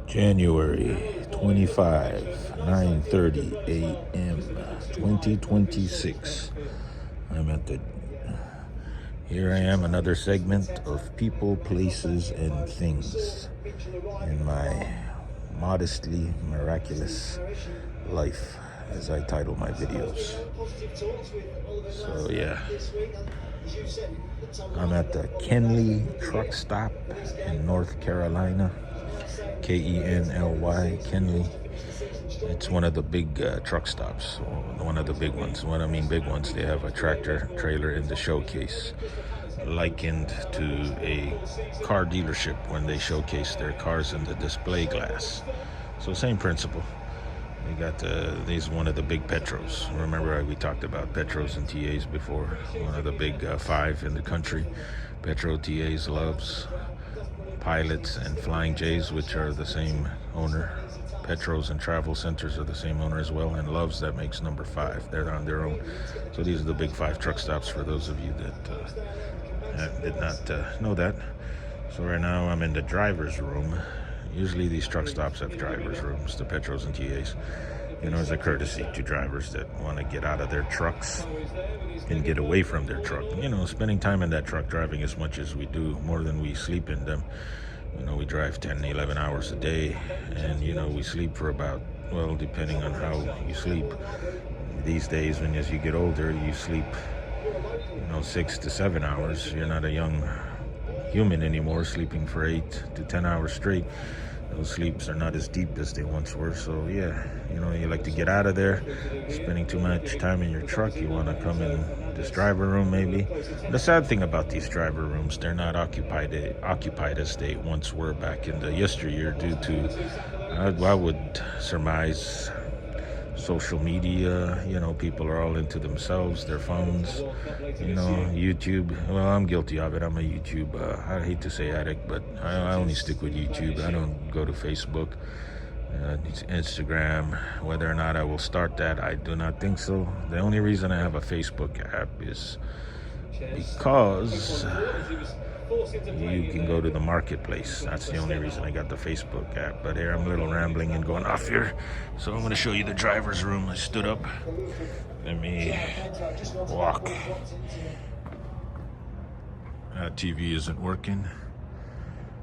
January 25, 9:30 a.m. 2026. Here I am, another segment of people, places, and things in my modestly miraculous life, as I title my videos. So yeah, I'm at the Kenly Truckstop in North Carolina. Kenly, Kenly. It's one of the big truck stops, one of the big ones. When I mean big ones, they have a tractor trailer in the showcase, likened to a car dealership when they showcase their cars in the display glass. So same principle. We got these one of the big Petros. Remember we talked about Petros and TAs before. One of the big five in the country. Petro, TAs, Loves, Pilots, and Flying J's, which are the same owner. Petros and Travel Centers are the same owner as well, and Loves, that makes number 5. They're on their own. So these are the big 5 truck stops for those of you that did not know that. So right now I'm in the driver's room. Usually these truck stops have driver's rooms, the Petros and TAs, as a courtesy to drivers that want to get out of their trucks and get away from their truck. Spending time in that truck, driving as much as we do, more than we sleep in them. We drive 10, 11 hours a day, and we sleep for about, well, depending on how you sleep. These days, as you get older, you sleep 6 to 7 hours. You're not a young human anymore, sleeping for 8 to 10 hours straight. Those sleeps are not as deep as they once were. So yeah, you like to get out of there. Spending too much time in your truck, you want to come in this driver room maybe. The sad thing about these driver rooms, they're not occupied as they once were back in the yesteryear, due to I would surmise social media. People are all into themselves, their phones, YouTube. Well, I'm guilty of it. I'm a YouTube, I hate to say addict, but I only stick with YouTube. I don't go to Facebook, Instagram. Whether or not I will start that, I do not think so. The only reason I have a Facebook app is because you can go to the marketplace. That's the only reason I got the Facebook app. But here I'm a little rambling and going off here. So I'm going to show you the driver's room. I stood up. Let me walk. TV isn't working.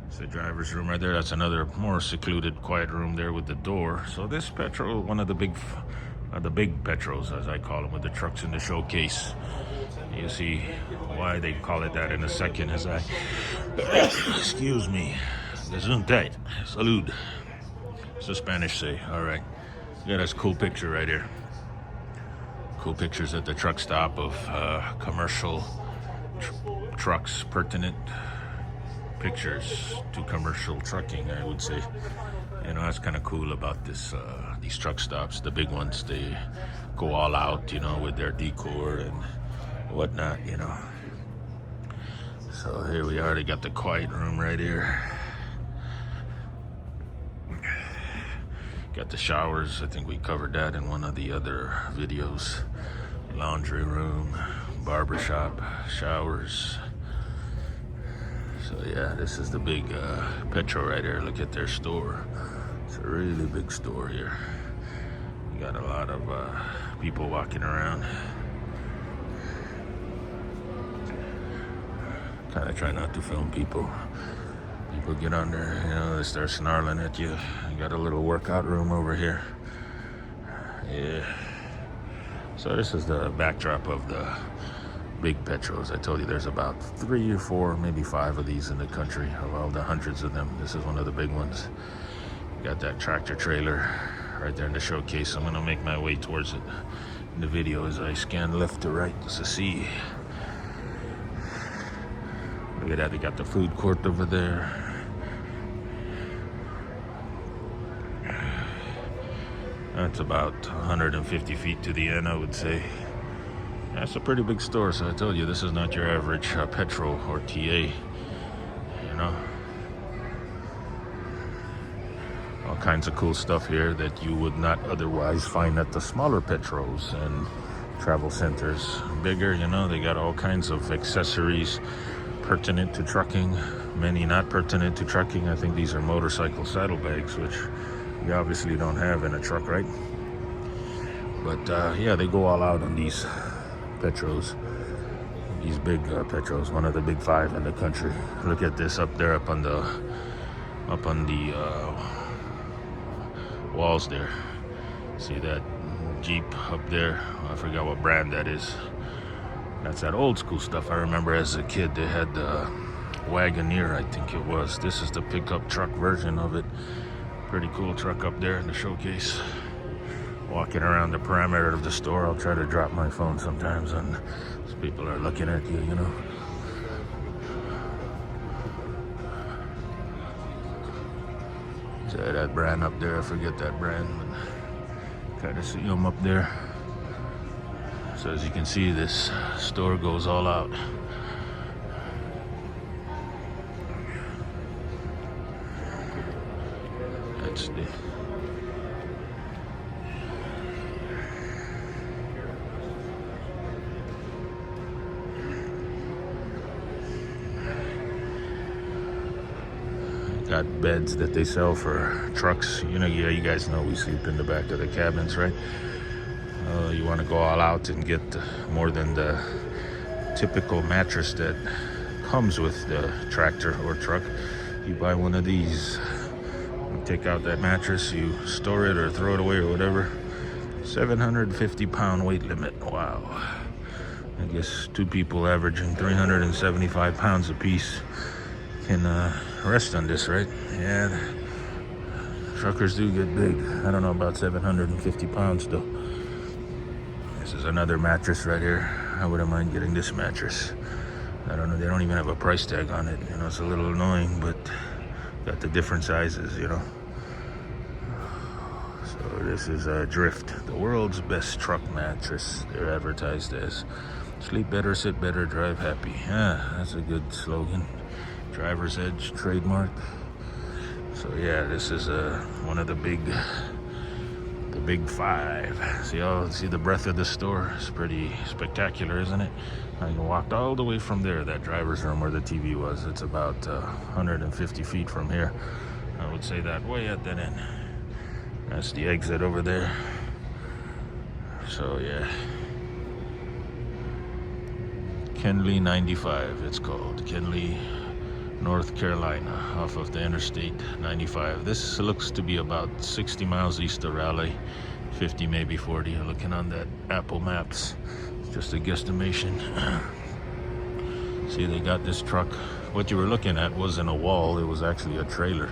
It's the driver's room right there. That's another more secluded, quiet room there with the door. So this Petro, one of the big Petros, as I call them, with the trucks in the showcase. You see why they call it that in a second as I, excuse me, gesundheit, salud. It's the Spanish say. All right. Yeah, that's a cool picture right here. Cool pictures at the truck stop of commercial trucks, pertinent pictures to commercial trucking, I would say. That's kind of cool about these truck stops, the big ones. They go all out, with their decor and whatnot, So here we are. They got the quiet room right here. Got the showers. I think we covered that in one of the other videos. Laundry room, barbershop, showers. So yeah, this is the big Petro right here. Look at their store. It's a really big store here. You got a lot of people walking around. Kind of try not to film people. People get on there, they start snarling at you. You got a little workout room over here. Yeah. So this is the backdrop of the big Petros. I told you there's about 3 or 4, maybe 5 of these in the country. Of all the hundreds of them, this is one of the big ones. Got that tractor trailer right there in the showcase. I'm gonna make my way towards it in the video as I scan left to right to see. Look at that, they got the food court over there. That's about 150 feet to the end, I would say. That's a pretty big store, so I told you, this is not your average Petro or TA, All kinds of cool stuff here that you would not otherwise find at the smaller Petros and travel centers. Bigger, they got all kinds of accessories, pertinent to trucking, many not pertinent to trucking. I think these are motorcycle saddlebags, which you obviously don't have in a truck, right? But yeah, they go all out on these Petros, these big Petros, one of the big 5 in the country. Look at this up there, up on the walls there. See that Jeep up there? I forgot what brand that is. That's that old school stuff. I remember as a kid they had the Wagoneer, I think it was. This is the pickup truck version of it. Pretty cool truck up there in the showcase. Walking around the perimeter of the store, I'll try to drop my phone sometimes and people are looking at you, you know. So that brand up there, I forget that brand, but kind of see them up there. So as you can see, this store goes all out. That's the got beds that they sell for trucks. You know, yeah, you guys know we sleep in the back of the cabins, right? You want to go all out and get more than the typical mattress that comes with the tractor or truck. You buy one of these, you take out that mattress, you store it or throw it away or whatever. 750-pound weight limit. Wow. I guess 2 people averaging 375 pounds apiece can rest on this, right? Yeah, truckers do get big. I don't know about 750 pounds though. This is another mattress right here. I wouldn't mind getting this mattress. I don't know, they don't even have a price tag on it. You know, it's a little annoying, but got the different sizes, you know. So this is a Drift, the world's best truck mattress. They're advertised as sleep better, sit better, drive happy. Yeah, that's a good slogan. Driver's Edge trademark. So yeah, this is one of the big 5. See the breadth of the store? It's pretty spectacular, isn't it? I walked all the way from there, that driver's room where the TV was. It's about 150 feet from here. I would say that way at that end. That's the exit over there. So yeah. Kenly 95, it's called. Kenly, North Carolina, off of the Interstate 95. This looks to be about 60 miles east of Raleigh, 50, maybe 40. You're looking on that Apple Maps. It's just a guesstimation. See, they got this truck. What you were looking at wasn't a wall, it was actually a trailer.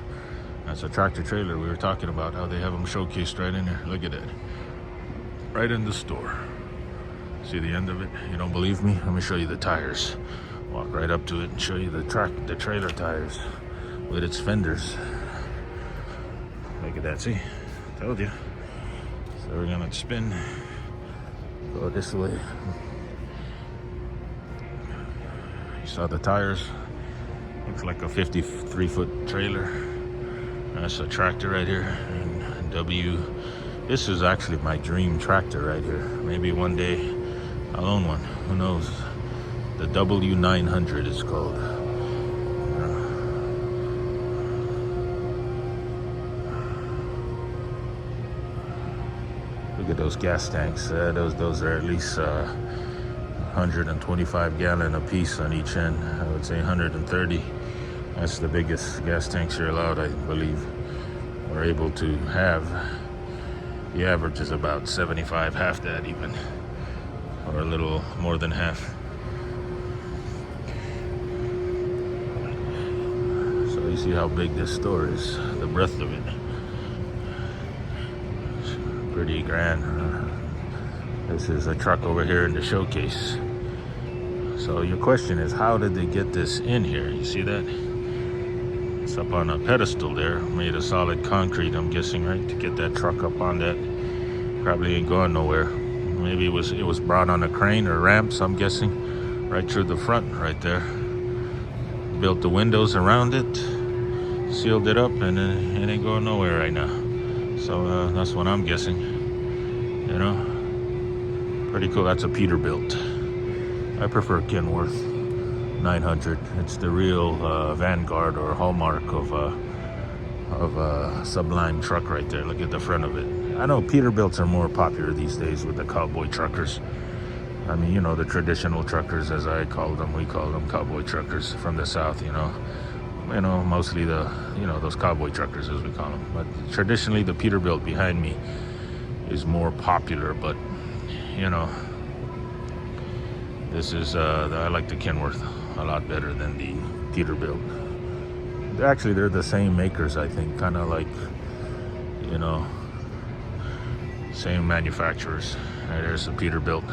That's a tractor trailer we were talking about, how they have them showcased right in there. Look at that. Right in the store. See the end of it? You don't believe me? Let me show you the tires. Walk right up to it and show you the trailer tires with its fenders. Look at that, see? Told you. So we're gonna spin, go this way. You saw the tires? Looks like a 53-foot trailer. That's a tractor right here. And this is actually my dream tractor right here. Maybe one day I'll own one, who knows? The W900 is called. Look at those gas tanks. Those are at least 125 gallon a piece on each end. I would say 130. That's the biggest gas tanks you're allowed, I believe, or able to have. The average is about 75, half that even, or a little more than half. You see how big this store is, the breadth of it. It's pretty grand. This is a truck over here in the showcase. So your question is, how did they get this in here? You see that? It's up on a pedestal there, made of solid concrete, I'm guessing, right? To get that truck up on that. Probably ain't going nowhere. Maybe it was brought on a crane or ramps, I'm guessing, right through the front right there. Built the windows around it, sealed it up, and it ain't going nowhere right now. So that's what I'm guessing. You know, pretty cool. That's a Peterbilt. I prefer Kenworth. 900. It's the real vanguard or hallmark of a sublime truck right there. Look at the front of it. I know Peterbilts are more popular these days with the cowboy truckers. I mean, you know, the traditional truckers, as I call them, we call them cowboy truckers from the South, you know, mostly the, you know, those cowboy truckers as we call them. But traditionally the Peterbilt behind me is more popular, but you know, this is, I like the Kenworth a lot better than the Peterbilt. Actually, they're the same makers, I think, kind of like, you know, same manufacturers. There's the Peterbilt.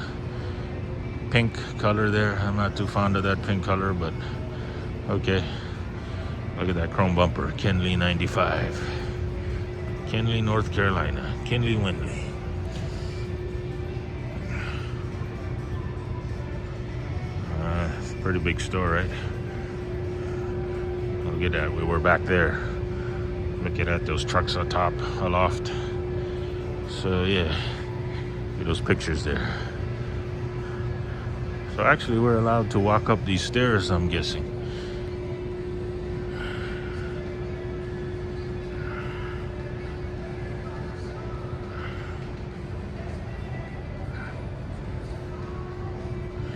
Pink color there. I'm not too fond of that pink color, but okay. Look at that chrome bumper. Kenly 95. Kenly, North Carolina. Kenly Windley. It's a pretty big store, right? Look at that. We were back there looking at those trucks on top, aloft. So yeah, look at those pictures there. So actually we're allowed to walk up these stairs, I'm guessing.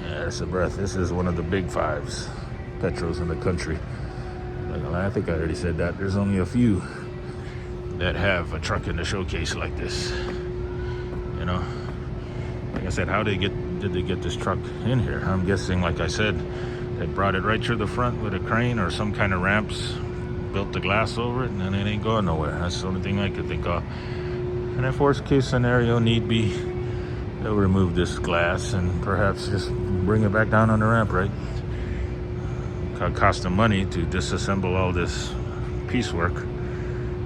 Yeah, that's a breath. This is one of the big fives, Petros in the country. I think I already said that. There's only a few that have a truck in the showcase like this. You know, like I said, how did they get this truck in here? I'm guessing, like I said, they brought it right through the front with a crane or some kind of ramps, built the glass over it, and then it ain't going nowhere. That's the only thing I could think of. And if worst case scenario need be, they'll remove this glass and perhaps just bring it back down on the ramp, right? It cost them money to disassemble all this piecework,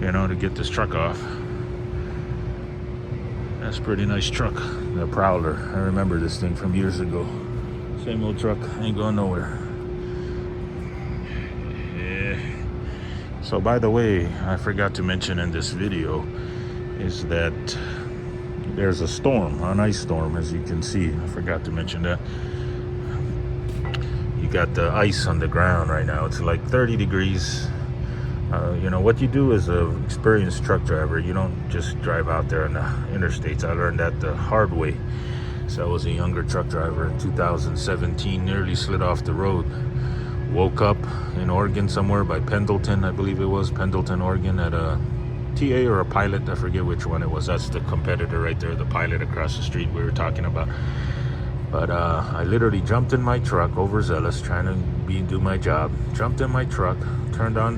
you know, to get this truck off. That's a pretty nice truck, the Prowler. I remember this thing from years ago. Same old truck, ain't going nowhere. Yeah. So by the way, I forgot to mention in this video is that there's a storm, an ice storm, as you can see. I forgot to mention that. You got the ice on the ground right now. It's like 30 degrees. You know, what you do as an experienced truck driver, you don't just drive out there on the interstates. I learned that the hard way. So I was a younger truck driver in 2017, nearly slid off the road. Woke up in Oregon somewhere by Pendleton, I believe it was, Pendleton, Oregon, at a TA or a Pilot. I forget which one it was. That's the competitor right there, the Pilot across the street we were talking about. But I literally jumped in my truck, overzealous, trying to do my job. Jumped in my truck, turned on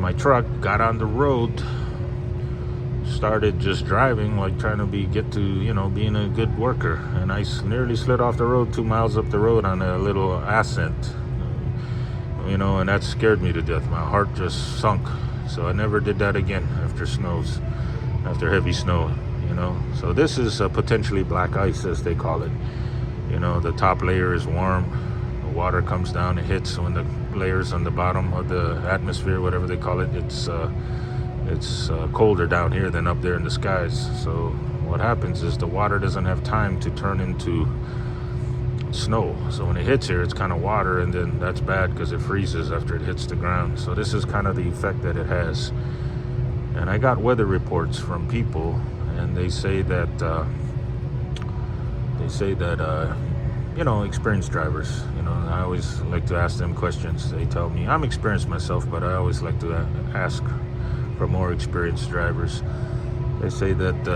my truck, got on the road, started just driving, like trying to get to, you know, being a good worker. And I nearly slid off the road 2 miles up the road on a little ascent, you know, and that scared me to death. My heart just sunk. So I never did that again after heavy snow. You know, so this is potentially black ice, as they call it. You know, the top layer is warm, the water comes down, it hits. When the layers on the bottom of the atmosphere, whatever they call it, it's colder down here than up there in the skies. So what happens is the water doesn't have time to turn into snow. So when it hits here, it's kind of water, and then that's bad because it freezes after it hits the ground. So this is kind of the effect that it has. And I got weather reports from people, and they say that you know, experienced drivers, you know, I always like to ask them questions. They tell me, I'm experienced myself, but I always like to ask for more experienced drivers. They say that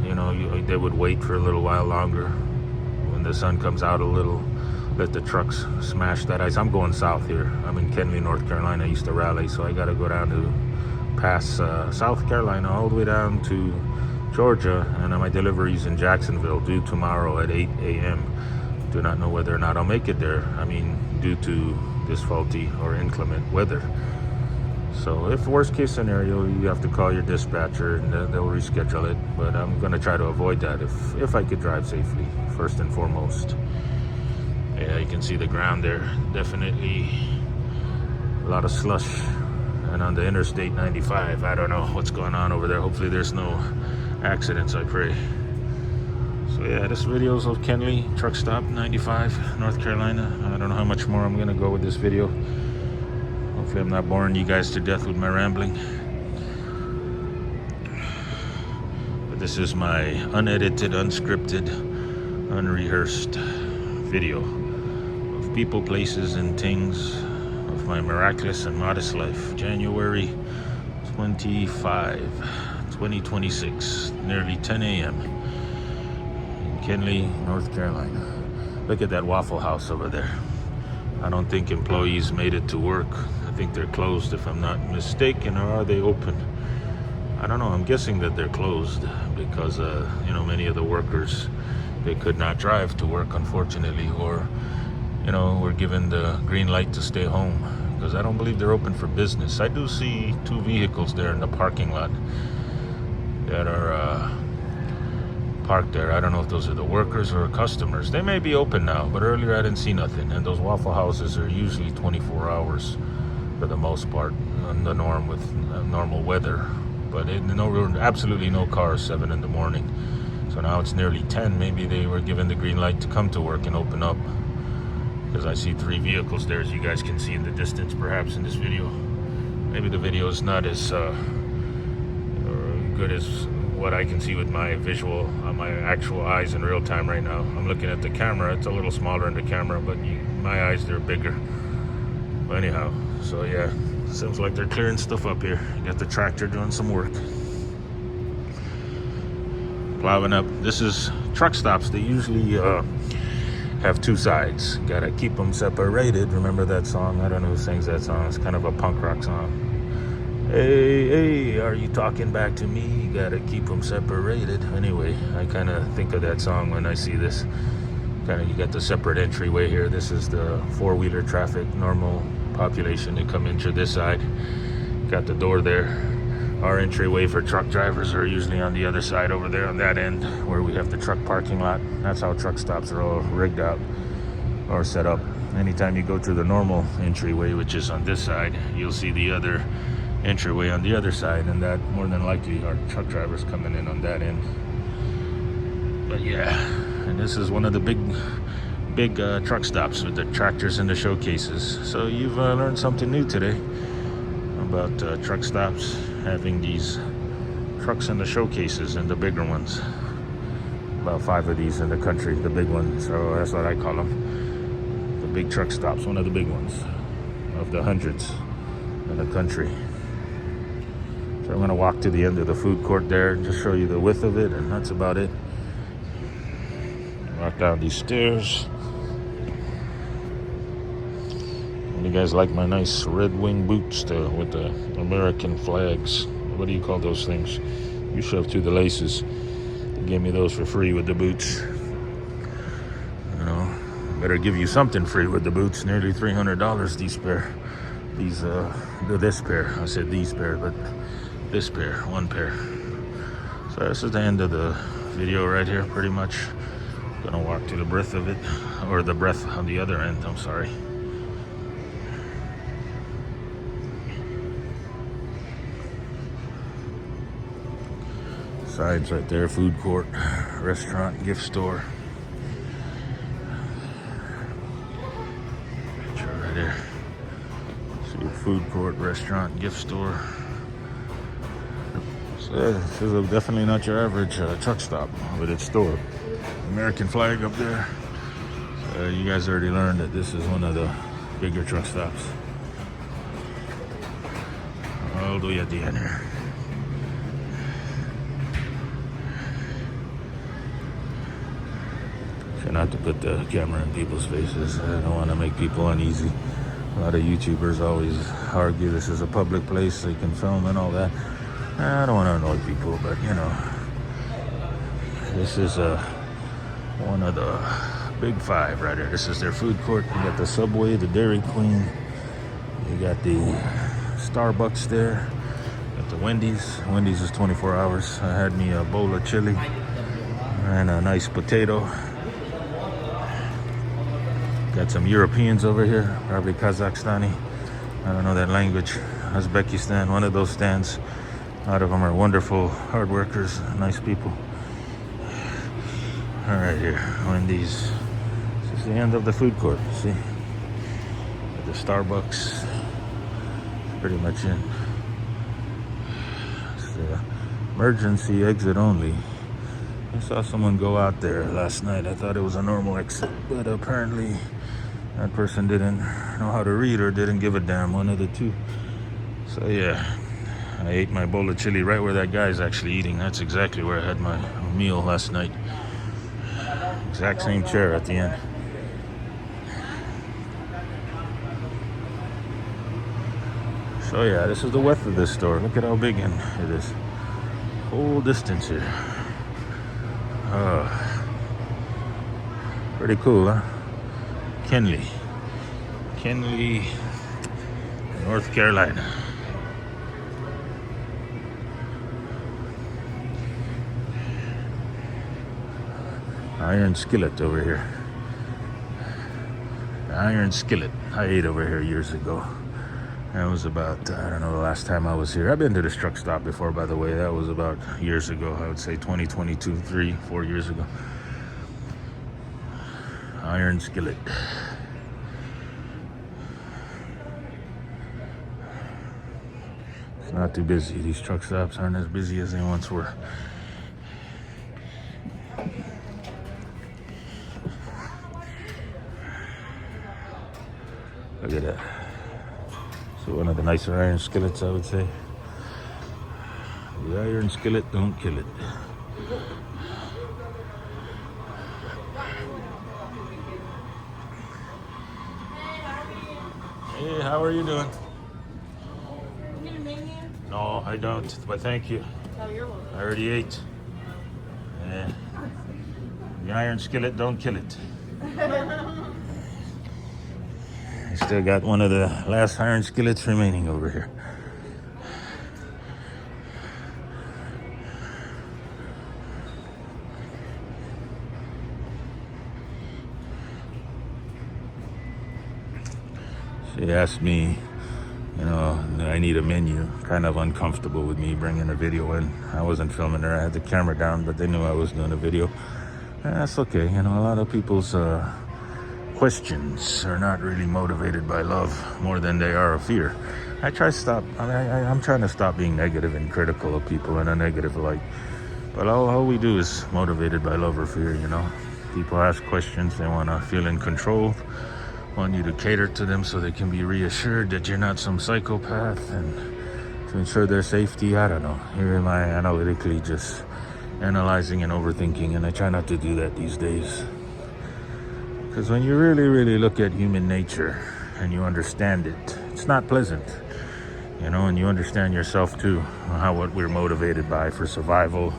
you know, they would wait for a little while longer. When the sun comes out a little, let the trucks smash that ice. I'm going south here. I'm in Kenly, North Carolina. I used to rally, so I got to go down to past South Carolina all the way down to Georgia, and my delivery's in Jacksonville due tomorrow at 8 a.m. Do not know whether or not I'll make it there. I mean, due to this faulty or inclement weather. So if worst case scenario, you have to call your dispatcher and they'll reschedule it. But I'm going to try to avoid that if I could drive safely, first and foremost. Yeah, you can see the ground there. Definitely a lot of slush. And on the Interstate 95, I don't know what's going on over there. Hopefully there's no accidents, I pray. So yeah, this video is of Kenley Truckstop 95, North Carolina. I don't know how much more I'm gonna go with this video. Hopefully I'm not boring you guys to death with my rambling. But this is my unedited, unscripted, unrehearsed video of people, places, and things of my miraculous and modest life. January 25, 2026, nearly 10 a.m. in Kenley, North Carolina. Look at that Waffle House over there. I don't think employees made it to work. I think they're closed if I'm not mistaken, or are they open? I don't know. I'm guessing that they're closed because, you know, many of the workers, they could not drive to work, unfortunately, or, you know, were given the green light to stay home, because I don't believe they're open for business. I do see 2 vehicles there in the parking lot that are parked there. I don't know if those are the workers or customers. They may be open now, but earlier I didn't see nothing. And those Waffle Houses are usually 24 hours for the most part, on the norm with normal weather. But absolutely no cars 7 in the morning. So now it's nearly 10. Maybe they were given the green light to come to work and open up, because I see 3 vehicles there, as you guys can see in the distance perhaps in this video. Maybe the video is not as good as what I can see with my visual, my actual eyes in real time right now. I'm looking at the camera. It's a little smaller in the camera, but my eyes, they're bigger. But anyhow, so yeah, seems like they're clearing stuff up here. You got the tractor doing some work, plowing up. This is truck stops. They usually have 2 sides. Gotta keep them separated. Remember that song? I don't know who sings that song. It's kind of a punk rock song. Hey, hey, are you talking back to me? You gotta keep them separated. Anyway, I kind of think of that song when I see this. Kind of, you got the separate entryway here. This is the 4-wheeler traffic, normal population. They come in through this side. Got the door there. Our entryway for truck drivers are usually on the other side over there on that end, where we have the truck parking lot. That's how truck stops are all rigged out or set up. Anytime you go through the normal entryway, which is on this side, you'll see the other entryway on the other side, and that more than likely are truck drivers coming in on that end. But yeah, and this is one of the big truck stops with the tractors and the showcases. So you've learned something new today about truck stops having these trucks in the showcases and the bigger ones. About 5 of these in the country, the big ones. So that's what I call them, the big truck stops. One of the big ones of the hundreds in the country. So I'm gonna walk to the end of the food court there and just show you the width of it, and that's about it. Walk down these stairs. You guys like my nice Red Wing boots with the American flags? What do you call those things? You shove through the laces. They gave me those for free with the boots. You know, better give you something free with the boots. Nearly $300 these pair. This pair. I said these pair, but this pair, 1 pair. So this is the end of the video right here, pretty much. Gonna walk to the breadth of it, or the breadth on the other end, I'm sorry. Sides right there, food court, restaurant, gift store. Picture right there. See, food court, restaurant, gift store. So this is definitely not your average truck stop with its store. American flag up there. So you guys already learned that this is one of the bigger truck stops. All the way at the end here. Try not to put the camera in people's faces. I don't want to make people uneasy. A lot of YouTubers always argue this is a public place, they can film and all that. I don't want to annoy people, but you know, this is one of the big 5 right here. This is their food court. You got the Subway, the Dairy Queen. You got the Starbucks there. Got the Wendy's. Wendy's is 24 hours. I had me a bowl of chili and a nice potato. Got some Europeans over here, probably Kazakhstani. I don't know that language. Uzbekistan, one of those stands. A lot of them are wonderful, hard workers, nice people. All right, here, Wendy's. This is the end of the food court. See, the Starbucks. Pretty much in. It's the emergency exit only. I saw someone go out there last night. I thought it was a normal exit, but apparently that person didn't know how to read or didn't give a damn, one of the two. So yeah, I ate my bowl of chili right where that guy's actually eating. That's exactly where I had my meal last night. Exact same chair at the end. So yeah, this is the width of this store. Look at how big it is. Whole distance here. Pretty cool, huh? Kenly, North Carolina. Iron Skillet over here. The Iron Skillet. I ate over here years ago. That was about, I don't know, the last time I was here. I've been to this truck stop before, by the way. That was about years ago. I would say 2022, 4 years ago. Iron Skillet. It's not too busy. These truck stops aren't as busy as they once were. Look at that. So one of the nicer Iron Skillets, I would say. The Iron Skillet, don't kill it. Hey, how are you doing? You need a menu? No, I don't, but thank you. Oh, you're welcome. I already ate. Yeah. The Iron Skillet, don't kill it. I still got one of the last Iron Skillets remaining over here. She asked me, I need a menu. Kind of uncomfortable with me bringing a video in. I wasn't filming her. I had the camera down, but they knew I was doing a video. That's okay. A lot of people's questions are not really motivated by love more than they are of fear. I'm trying to stop being negative and critical of people in a negative light. But all we do is motivated by love or fear, People ask questions. They want to feel in control. Want you to cater to them so they can be reassured that you're not some psychopath, and to ensure their safety. I don't know. Here am I analytically just analyzing and overthinking, and I try not to do that these days. Because when you really, really look at human nature and you understand it, it's not pleasant. And you understand yourself too, what we're motivated by for survival,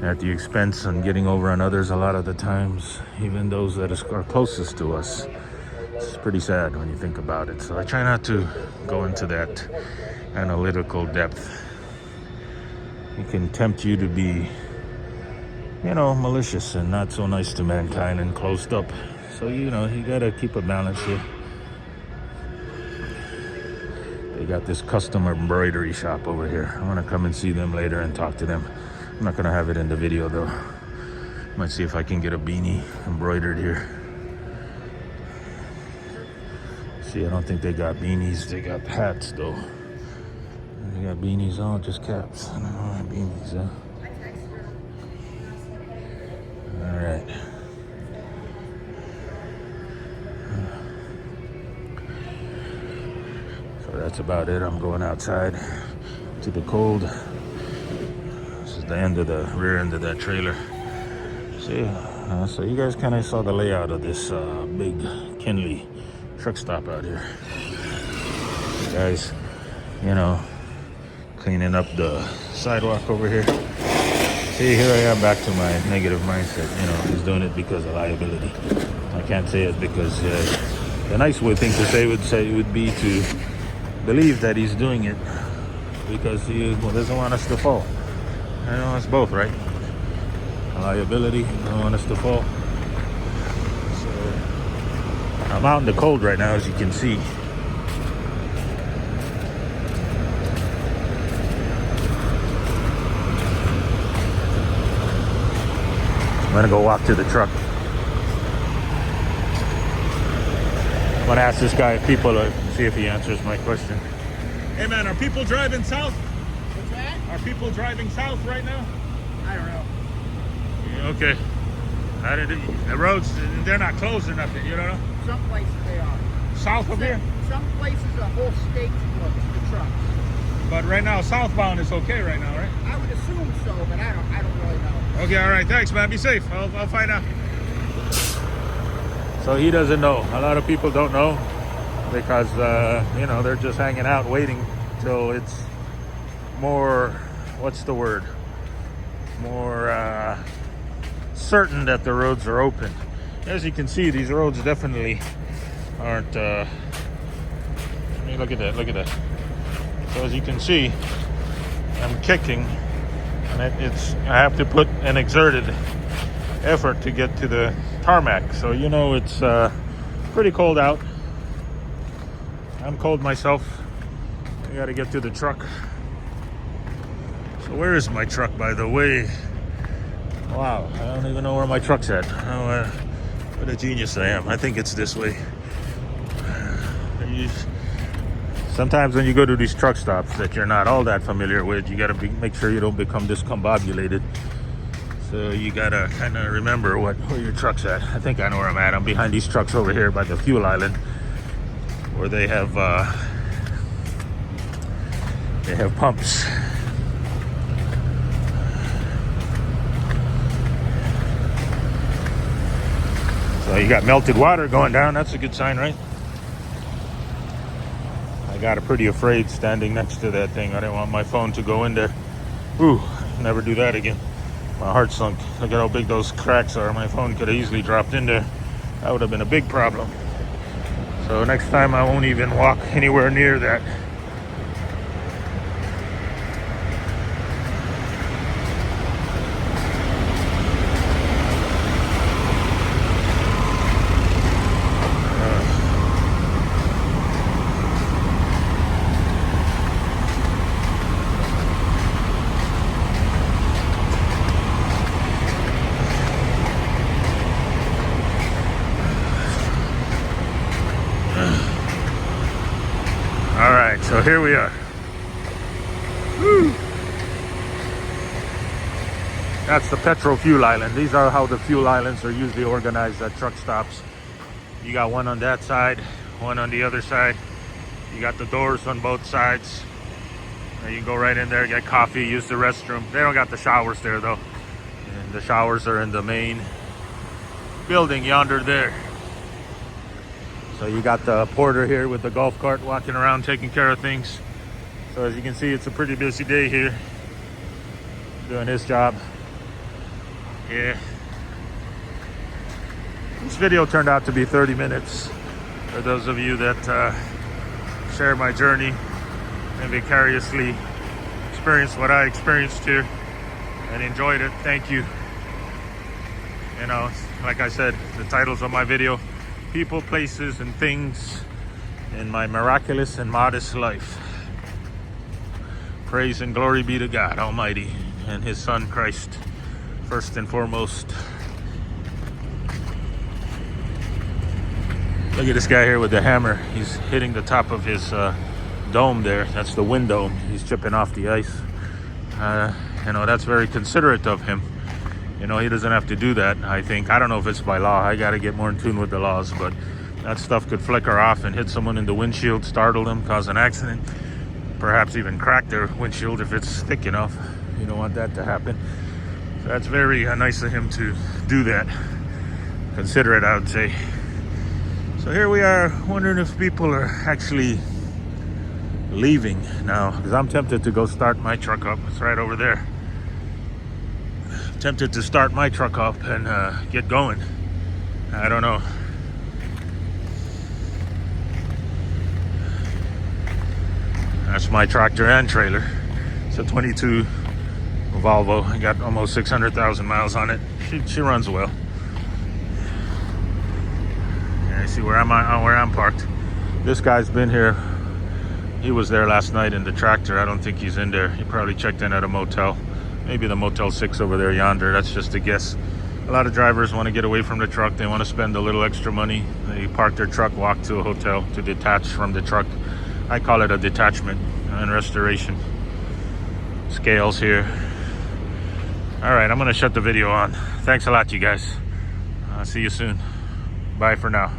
at the expense and getting over on others a lot of the times, even those that are closest to us. It's pretty sad when you think about it. So I try not to go into that analytical depth. It can tempt you to be, malicious and not so nice to mankind and closed up. So, you gotta keep a balance here. They got this custom embroidery shop over here. I wanna come and see them later and talk to them. I'm not gonna have it in the video though. Might see if I can get a beanie embroidered here. See, I don't think they got beanies. They got hats, though. They got beanies on, just caps. I don't know, beanies, huh? All right. So that's about it. I'm going outside to the cold. This is the end of the rear end of that trailer. See, so you guys kind of saw the layout of this big Kenly truck stop out here. Guys, cleaning up the sidewalk over here. See, here I am back to my negative mindset. He's doing it because of liability. I can't say it because the nice thing to say would be to believe that he's doing it because he doesn't want us to fall. It's both, right? Liability, doesn't want us to fall. I'm out in the cold right now, as you can see. gonna go walk to the truck. I'm gonna ask this guy if people see if he answers my question. Hey man, are people driving south? What's that? Are people driving south right now? I don't know. Yeah, okay. The roads, they're not closed or nothing, you don't know? Some places they are. South of here? Some places a whole state closed for trucks. But right now, southbound is okay right now, right? I would assume so, but I don't really know. Okay, all right, thanks, man. Be safe. I'll find out. So he doesn't know. A lot of people don't know because, you know, they're just hanging out waiting till it's more, what's the word? More certain that the roads are open. As you can see, these roads definitely aren't, I mean, look at that, look at that. So as you can see, I'm kicking, and I have to put an exerted effort to get to the tarmac. So you know it's pretty cold out. I'm cold myself. I got to get to the truck. So where is my truck, by the way? Wow, I don't even know where my truck's at. Oh, what a genius I am. I think it's this way. Sometimes when you go to these truck stops that you're not all that familiar with, you got to make sure you don't become discombobulated. So you got to kind of remember where your truck's at. I think I know where I'm at. I'm behind these trucks over here by the fuel island where they have pumps. So you got melted water going down. That's a good sign, right? I got pretty afraid standing next to that thing. I didn't want my phone to go in there. Ooh, never do that again. My heart sunk. Look at how big those cracks are. My phone could have easily dropped in there. That would have been a big problem. So next time I won't even walk anywhere near that. All right, so here we are. Woo. That's the Petro fuel island. These are how the fuel islands are usually organized at truck stops. You got one on that side, one on the other side. You got the doors on both sides. You can go right in there, get coffee, use the restroom. They don't got the showers there though. And the showers are in the main building yonder there. So you got the porter here with the golf cart walking around taking care of things. So as you can see, it's a pretty busy day here. Doing his job. Yeah. This video turned out to be 30 minutes. For those of you that share my journey and vicariously experience what I experienced here and enjoyed it, thank you. You know, like I said, the titles of my video: people, places, and things in my miraculous and modest life. Praise and glory be to God Almighty and His Son Christ, first and foremost. Look at this guy here with the hammer. He's hitting the top of his dome there. That's the wind dome. He's chipping off the ice. You know, that's very considerate of him. You know, he doesn't have to do that, I think. I don't know if it's by law. I got to get more in tune with the laws, but that stuff could flicker off and hit someone in the windshield, startle them, cause an accident, perhaps even crack their windshield if it's thick enough. You don't want that to happen. So that's very nice of him to do that. Considerate, I would say. So here we are, wondering if people are actually leaving now, because I'm tempted to go start my truck up. It's right over there. Tempted to start my truck up and get going. I don't know. That's my tractor and trailer. It's a 22 Volvo. I got almost 600,000 miles on it. She runs well. And you see where I'm parked. This guy's been here. He was there last night in the tractor. I don't think he's in there. He probably checked in at a motel. Maybe the Motel 6 over there yonder. That's just a guess. A lot of drivers want to get away from the truck. They want to spend a little extra money. They park their truck, walk to a hotel to detach from the truck. I call it a detachment and restoration. Scales here. All right, I'm going to shut the video on. Thanks a lot, you guys. See you soon. Bye for now.